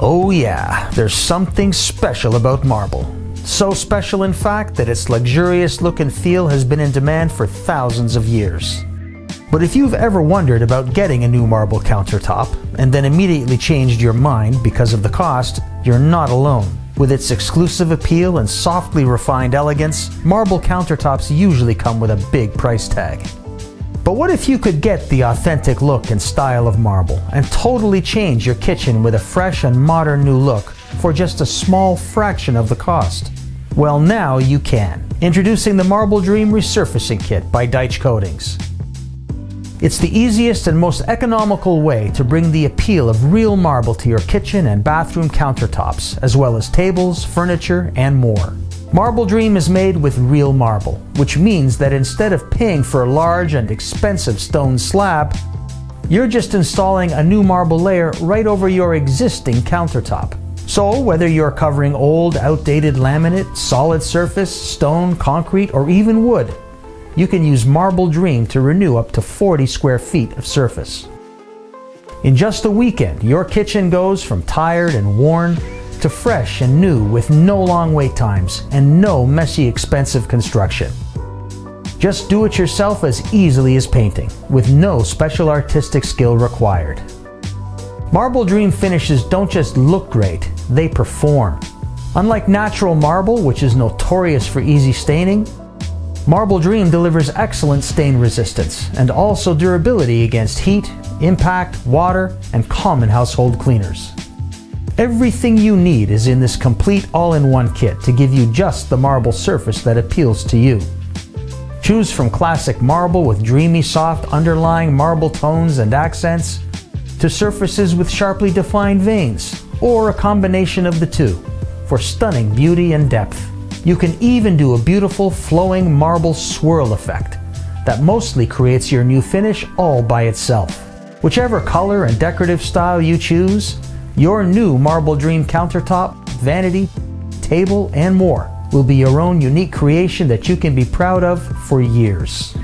Oh yeah, there's something special about marble. So special in fact that its luxurious look and feel has been in demand for thousands of years. But if you've ever wondered about getting a new marble countertop and then immediately changed your mind because of the cost, you're not alone. With its exclusive appeal and softly refined elegance, marble countertops usually come with a big price tag. But what if you could get the authentic look and style of marble and totally change your kitchen with a fresh and modern new look for just a small fraction of the cost? Well, now you can. Introducing the Marble Dream Resurfacing Kit by Daich Coatings. It's the easiest and most economical way to bring the appeal of real marble to your kitchen and bathroom countertops, as well as tables, furniture, and more. Marble Dream is made with real marble, which means that instead of paying for a large and expensive stone slab, you're just installing a new marble layer right over your existing countertop. So whether you're covering old, outdated laminate, solid surface, stone, concrete, or even wood, you can use Marble Dream to renew up to 40 square feet of surface. In just a weekend, your kitchen goes from tired and worn to fresh and new with no long wait times and no messy, expensive construction. Just do it yourself as easily as painting, with no special artistic skill required. Marble Dream finishes don't just look great, they perform. Unlike natural marble, which is notorious for easy staining, Marble Dream delivers excellent stain resistance and also durability against heat, impact, water, and common household cleaners. Everything you need is in this complete all-in-one kit to give you just the marble surface that appeals to you. Choose from classic marble with dreamy soft underlying marble tones and accents, to surfaces with sharply defined veins, or a combination of the two, for stunning beauty and depth. You can even do a beautiful flowing marble swirl effect that mostly creates your new finish all by itself. Whichever color and decorative style you choose, your new Marble Dream countertop, vanity, table, and more will be your own unique creation that you can be proud of for years.